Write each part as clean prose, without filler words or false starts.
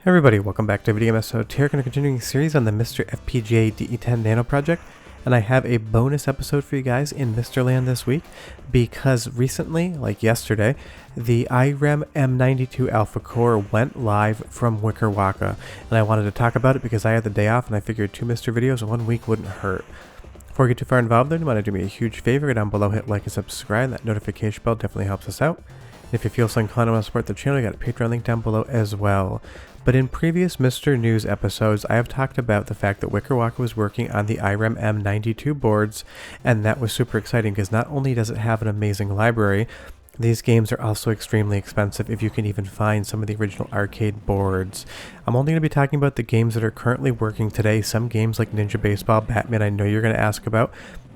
Hey everybody, welcome back to Videogames. So here we're continuing series on the MiSTer FPGA DE10 Nano project, and I have a bonus episode for you guys in MiSTer Land this week because recently, like yesterday, the Irem M92 Alpha core went live from Wickerwaka, and I wanted to talk about it because I had the day off and I figured 2 MiSTer videos in 1 week wouldn't hurt. Before we get too far involved, then you want to do me a huge favor, go down below, hit like and subscribe. That notification bell definitely helps us out. If you feel so inclined to want to support the channel, you got a Patreon link down below as well. But in previous MiSTer News episodes, I have talked about the fact that Wickerwaka was working on the Irem M92 boards, and that was super exciting because not only does it have an amazing library, these games are also extremely expensive if you can even find some of the original arcade boards. I'm only going to be talking about the games that are currently working today. Some games like Ninja Baseball, Batman, I know you're going to ask about,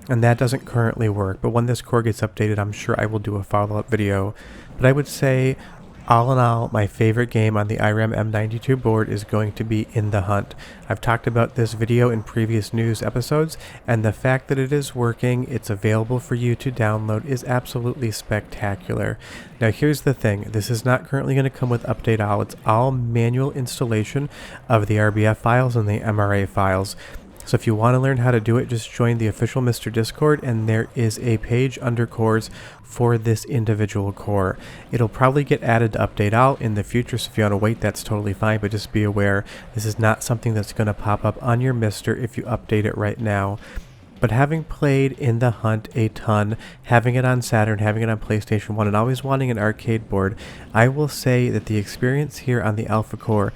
and that doesn't currently work. But when this core gets updated, I'm sure I will do a follow-up video. But I would say, all in all, my favorite game on the Irem M92 board is going to be In the Hunt. I've talked about this video in previous news episodes, and the fact that it is working, it's available for you to download, is absolutely spectacular. Now here's the thing, this is not currently going to come with Update All, it's all manual installation of the RBF files and the MRA files. So if you want to learn how to do it, just join the official MiSTer Discord, and there is a page under cores for this individual core. It'll probably get added to Update All in the future, so if you want to wait, that's totally fine, but just be aware, this is not something that's going to pop up on your MiSTer if you update it right now. But having played In the Hunt a ton, having it on Saturn, having it on PlayStation 1, and always wanting an arcade board, I will say that the experience here on the Alpha core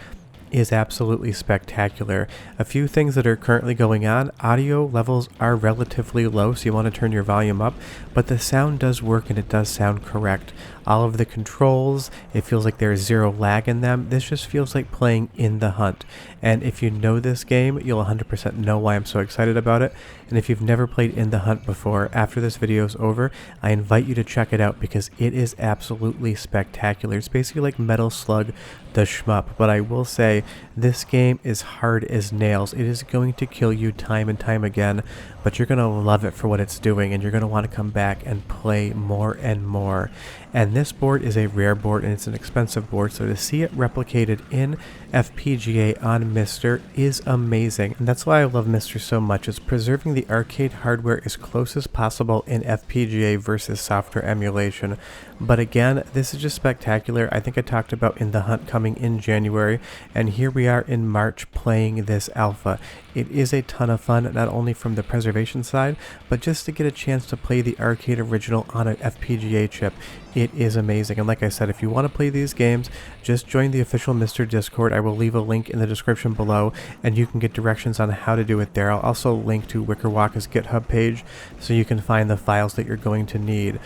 is absolutely spectacular. A few things that are currently going on: audio levels are relatively low, so you want to turn your volume up, but the sound does work and it does sound correct. All of the controls, it feels like there's zero lag in them. This just feels like playing In the Hunt. And if you know this game, you'll 100% know why I'm so excited about it. And if you've never played In the Hunt before, after this video is over, I invite you to check it out because it is absolutely spectacular. It's basically like Metal Slug the shmup, but I will say this game is hard as nails. It is going to kill you time and time again, but you're going to love it for what it's doing, and you're going to want to come back and play more and more. And this board is a rare board, and it's an expensive board, so to see it replicated in FPGA on MiSTer is amazing. And that's why I love MiSTer so much. It's preserving the arcade hardware as close as possible in FPGA versus software emulation. But again, this is just spectacular. I think I talked about In the Hunt coming in January, and here we are in March playing this alpha. It is a ton of fun, not only from the preservation side, but just to get a chance to play the arcade original on an FPGA chip. It is amazing. And like I said, if you want to play these games, just join the official MiSTer Discord. I will leave a link in the description below, and you can get directions on how to do it there. I'll also link to Wickerwaka's GitHub page so you can find the files that you're going to need.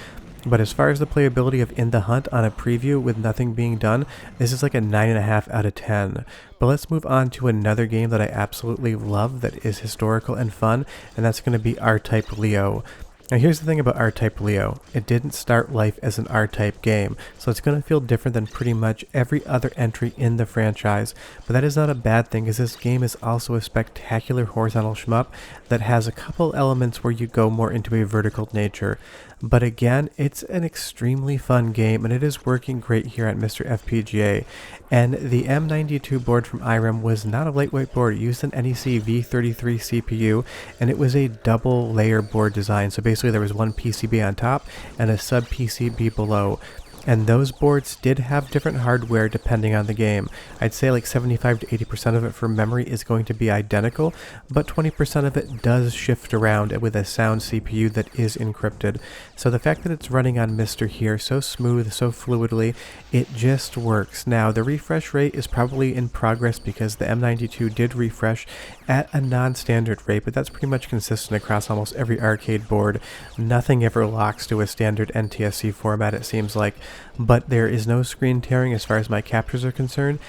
But as far as the playability of In the Hunt on a preview with nothing being done, this is like a 9.5 out of 10. But let's move on to another game that I absolutely love that is historical and fun, and that's going to be R-Type Leo. Now here's the thing about R-Type Leo, it didn't start life as an R-Type game, so it's going to feel different than pretty much every other entry in the franchise, but that is not a bad thing because this game is also a spectacular horizontal shmup that has a couple elements where you go more into a vertical nature. But again, it's an extremely fun game, and it is working great here at MiSTer FPGA. And the M92 board from Irem was not a lightweight board. It used an NEC V33 CPU, and it was a double layer board design. So basically there was one PCB on top and a sub PCB below. And those boards did have different hardware depending on the game. I'd say like 75 to 80% of it for memory is going to be identical, but 20% of it does shift around with a sound CPU that is encrypted. So the fact that it's running on MiSTer here so smooth, so fluidly, it just works. Now the refresh rate is probably in progress because the M92 did refresh at a non-standard rate, but that's pretty much consistent across almost every arcade board. Nothing ever locks to a standard NTSC format, it seems like. But there is no screen tearing as far as my captures are concerned.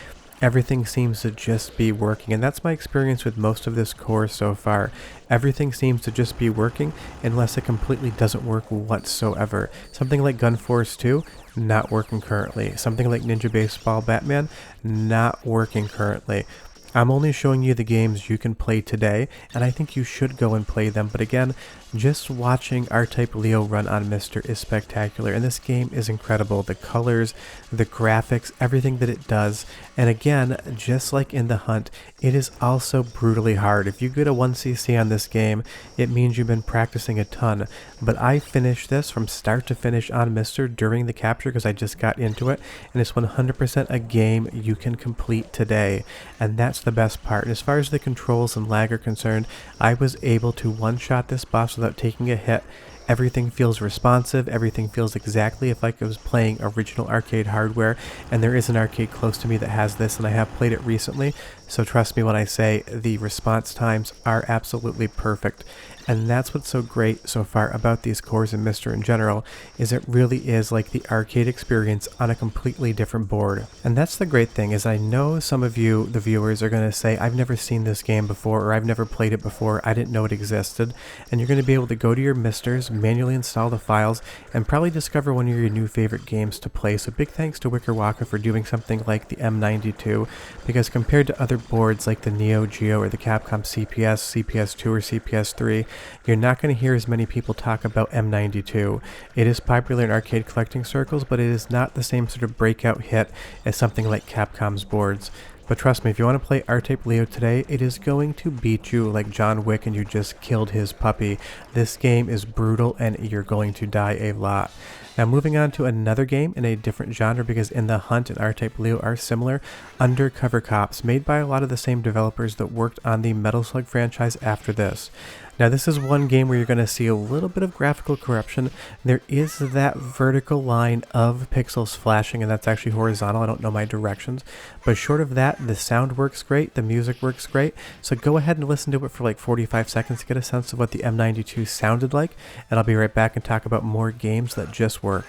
Everything seems to just be working, and that's my experience with most of this core so far. Everything seems to just be working unless it completely doesn't work whatsoever. Something like Gun Force 2, not working currently. Something like Ninja Baseball Batman, not working currently. I'm only showing you the games you can play today, and I think you should go and play them. But again, just watching R-Type Leo run on MiSTer is spectacular, and this game is incredible. The colors, the graphics, everything that it does. And again, just like in The Hunt, it is also brutally hard. If you get a 1cc on this game, it means you've been practicing a ton. But I finished this from start to finish on MiSTer during the capture because I just got into it, and it's 100% a game you can complete today. And that's the best part. And as far as the controls and lag are concerned, I was able to one-shot this boss without taking a hit. Everything feels responsive, everything feels exactly if like I was playing original arcade hardware, and there is an arcade close to me that has this, and I have played it recently, so trust me when I say the response times are absolutely perfect. And that's what's so great so far about these cores in MiSTer in general, is it really is like the arcade experience on a completely different board. And that's the great thing, is I know some of you, the viewers, are going to say, I've never seen this game before, or I've never played it before, I didn't know it existed. And you're going to be able to go to your MiSTers, manually install the files, and probably discover one of your new favorite games to play. So big thanks to Wickerwaka for doing something like the M92, because compared to other boards like the Neo Geo or the Capcom CPS, CPS2 or CPS3, you're not going to hear as many people talk about M92. It is popular in arcade collecting circles, but it is not the same sort of breakout hit as something like Capcom's boards. But trust me, if you want to play R-Type Leo today, it is going to beat you like John Wick and you just killed his puppy. This game is brutal and you're going to die a lot. Now moving on to another game in a different genre, because in The Hunt and R-Type Leo are similar, Undercover Cops, made by a lot of the same developers that worked on the Metal Slug franchise after this. Now this is one game where you're going to see a little bit of graphical corruption. There is that vertical line of pixels flashing, and that's actually horizontal. I don't know my directions. But short of that, the sound works great, the music works great. So go ahead and listen to it for like 45 seconds to get a sense of what the M92 sounded like. And I'll be right back and talk about more games that just work.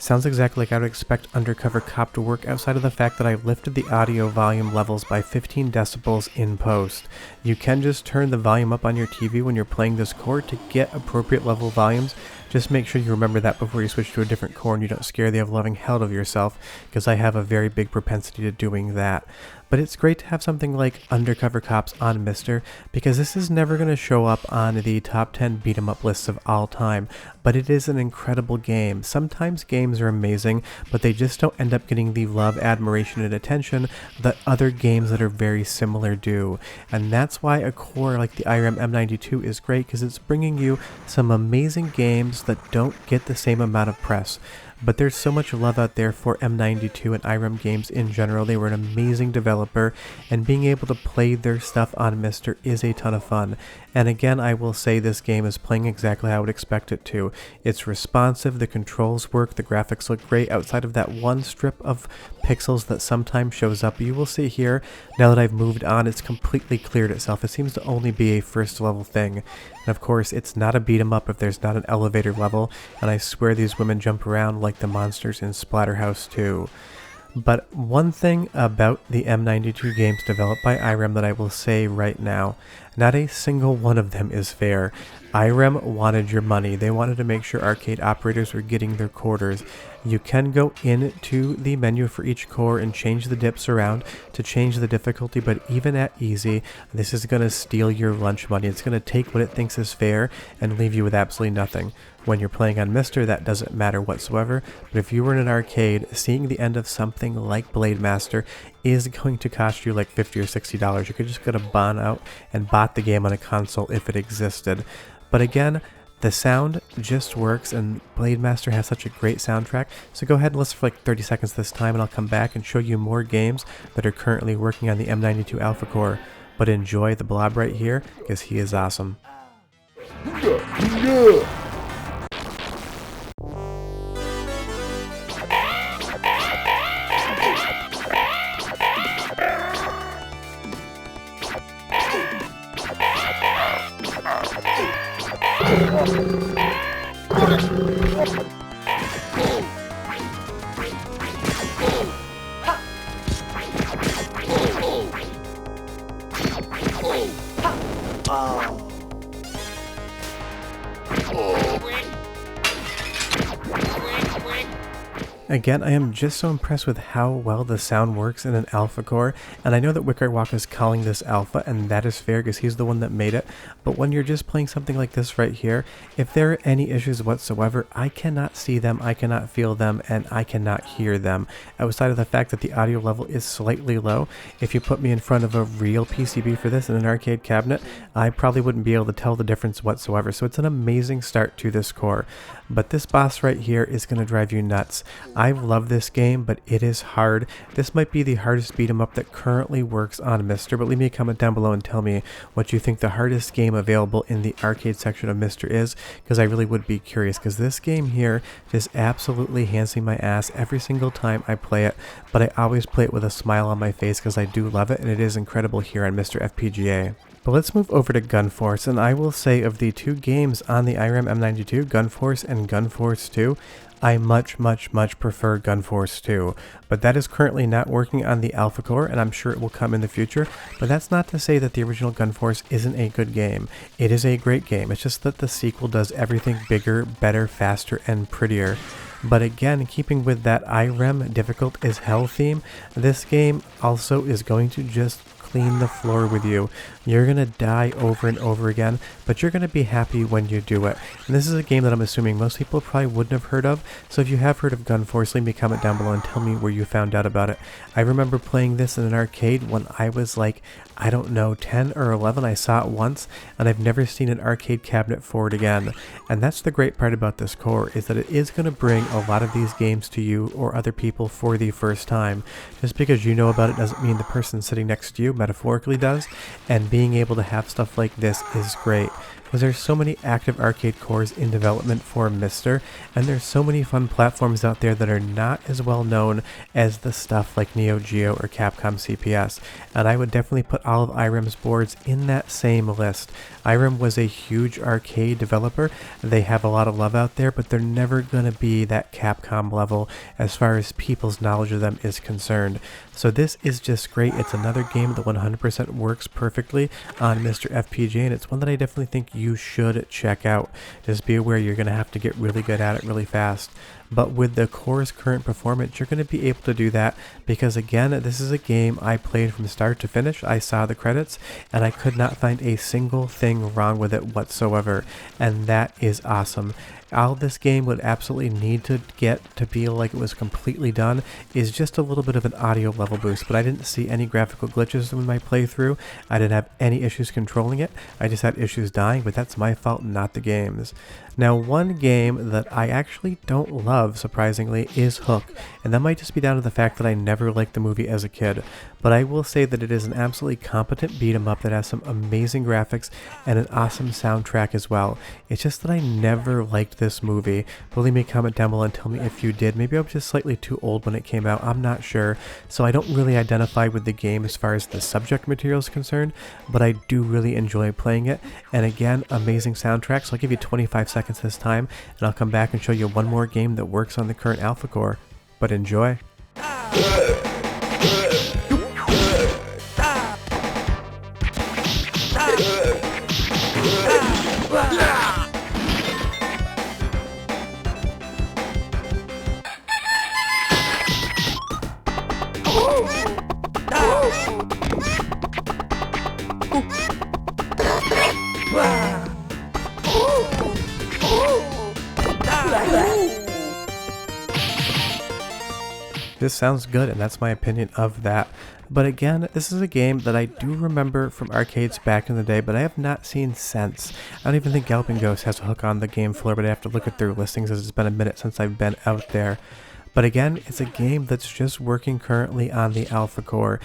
Sounds exactly like I would expect Undercover Cop to work, outside of the fact that I lifted the audio volume levels by 15 decibels in post. You can just turn the volume up on your TV when you're playing this core to get appropriate level volumes. Just make sure you remember that before you switch to a different core and you don't scare the ever-loving hell out of yourself, because I have a very big propensity to doing that. But it's great to have something like Undercover Cops on MiSTer, because this is never going to show up on the top 10 beat-em-up lists of all time, but it is an incredible game. Sometimes games are amazing, but they just don't end up getting the love, admiration, and attention that other games that are very similar do. And that's why a core like the Irem M92 is great, because it's bringing you some amazing games that don't get the same amount of press. But there's so much love out there for M92 and Irem games in general. They were an amazing developer, and being able to play their stuff on MiSTer is a ton of fun. And again, I will say this game is playing exactly how I would expect it to. It's responsive, the controls work, the graphics look great, outside of that one strip of pixels that sometimes shows up. You will see here, now that I've moved on, it's completely cleared itself. It seems to only be a first level thing. And of course, it's not a beat 'em up if there's not an elevator level, and I swear these women jump around like the monsters in Splatterhouse 2. But one thing about the M92 games developed by Irem that I will say right now, not a single one of them is fair. Irem wanted your money. They wanted to make sure arcade operators were getting their quarters. You can go into the menu for each core and change the dips around to change the difficulty, but even at easy, this is going to steal your lunch money. It's going to take what it thinks is fair and leave you with absolutely nothing. When you're playing on MiSTer, that doesn't matter whatsoever, but if you were in an arcade, seeing the end of something like Blade Master is going to cost you like $50 or $60. You could just go to Bon out and bought the game on a console if it existed. But again, the sound just works, and Blade Master has such a great soundtrack. So go ahead and listen for like 30 seconds this time, and I'll come back and show you more games that are currently working on the M92 Alpha core. but enjoy the blob right here because he is awesome. Again, I am just so impressed with how well the sound works in an alpha core, and I know that Wickerwaka is calling this alpha, and that is fair because he's the one that made it, but when you're just playing something like this right here, if there are any issues whatsoever, I cannot see them, I cannot feel them, and I cannot hear them. Outside of the fact that the audio level is slightly low, if you put me in front of a real PCB for this in an arcade cabinet, I probably wouldn't be able to tell the difference whatsoever, so it's an amazing start to this core. But this boss right here is going to drive you nuts. I love this game, but it is hard. This might be the hardest beat 'em up that currently works on MiSTer, but leave me a comment down below and tell me what you think the hardest game available in the arcade section of MiSTer is, because I really would be curious, because this game here just absolutely hands me my ass every single time I play it, but I always play it with a smile on my face because I do love it, and it is incredible here on MiSTer FPGA. But let's move over to Gunforce, and I will say of the two games on the Irem M92, Gunforce and Gunforce 2, I much prefer Gunforce 2, but that is currently not working on the Alpha Core, and I'm sure it will come in the future, but that's not to say that the original Gunforce isn't a good game. It is a great game, it's just that the sequel does everything bigger, better, faster, and prettier. But again, keeping with that Irem difficult as hell theme, this game also is going to just clean the floor with you. You're gonna die over and over again, but you're gonna be happy when you do it. And this is a game that I'm assuming most people probably wouldn't have heard of, so if you have heard of Gunforce, leave me a comment down below and tell me where you found out about it. I remember playing this in an arcade when I was like, I don't know, 10 or 11. I saw it once, and I've never seen an arcade cabinet for it again. And that's the great part about this core, is that it is going to bring a lot of these games to you or other people for the first time. Just because you know about it doesn't mean the person sitting next to you metaphorically does, and being able to have stuff like this is great. Because there's so many active arcade cores in development for MiSTer, and there's so many fun platforms out there that are not as well known as the stuff like Neo Geo or Capcom CPS, and I would definitely put all of Irem's boards in that same list. Irem was a huge arcade developer. They have a lot of love out there, but they're never going to be that Capcom level as far as people's knowledge of them is concerned. So this is just great. It's another game that 100% works perfectly on MiSTer FPGA, and it's one that I definitely think you should check out. Just be aware you're going to have to get really good at it really fast. But with the core's current performance, you're going to be able to do that because, again, this is a game I played from start to finish. I saw the credits, and I could not find a single thing wrong with it whatsoever, and that is awesome. All this game would absolutely need to get to feel like it was completely done is just a little bit of an audio level boost, but I didn't see any graphical glitches in my playthrough. I didn't have any issues controlling it. I just had issues dying, but that's my fault, not the game's. Now, one game that I actually don't love, surprisingly, is Hook, and that might just be down to the fact that I never liked the movie as a kid, but I will say that it is an absolutely competent beat 'em up that has some amazing graphics and an awesome soundtrack as well. It's just that I never liked this movie. But leave me a comment down below and tell me if you did. Maybe I was just slightly too old when it came out, I'm not sure, so I don't really identify with the game as far as the subject material is concerned, but I do really enjoy playing it, and again, amazing soundtrack, so I'll give you 25 seconds this time, and I'll come back and show you one more game that works on the current Alpha Core. But enjoy. This sounds good, and that's my opinion of that. But again, this is a game that I do remember from arcades back in the day, but I have not seen since. I don't even think Galloping Ghost has a hook on the game floor, but I have to look at their listings as it's been a minute since I've been out there. But again, it's a game that's just working currently on the Alpha Core.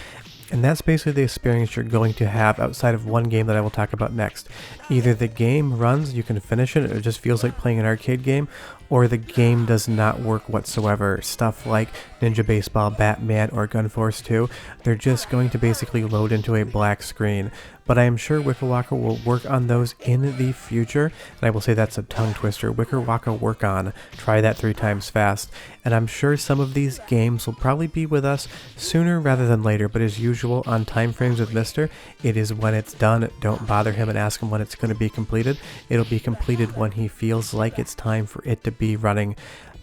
And that's basically the experience you're going to have outside of one game that I will talk about next. Either the game runs, you can finish it, it just feels like playing an arcade game, or the game does not work whatsoever. Stuff like Ninja Baseball, Batman, or Gun Force 2, they're just going to basically load into a black screen. But I am sure Wickerwaka will work on those in the future, and I will say that's a tongue twister. Wickerwaka work on. Try that 3 times fast. And I'm sure some of these games will probably be with us sooner rather than later, but as usual on time frames with MiSTer, it is when it's done. Don't bother him and ask him when it's going to be completed. It'll be completed when he feels like it's time for it to be running.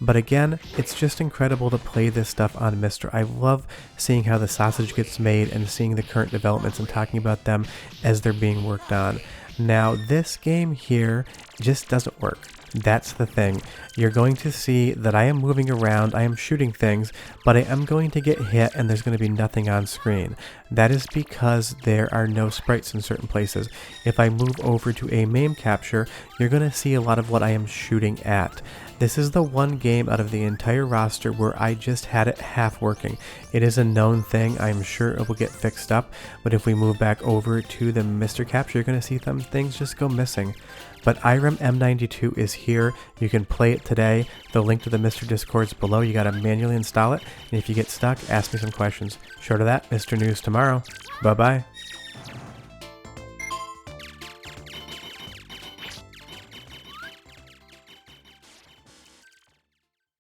But again, it's just incredible to play this stuff on MiSTer. I love seeing how the sausage gets made and seeing the current developments and talking about them as they're being worked on. Now, this game here just doesn't work. That's the thing. You're going to see that I am moving around, I am shooting things, but I am going to get hit and there's going to be nothing on screen. That is because there are no sprites in certain places. If I move over to a MAME capture, you're going to see a lot of what I am shooting at. This is the one game out of the entire roster where I just had it half working. It is a known thing, I'm sure it will get fixed up, but if we move back over to the MiSTer capture, you're going to see some things just go missing. But Irem M92 is here. You can play it today. The link to the MiSTer Discord is below. You gotta manually install it. And if you get stuck, ask me some questions. Short of that, MiSTer News tomorrow. Bye bye.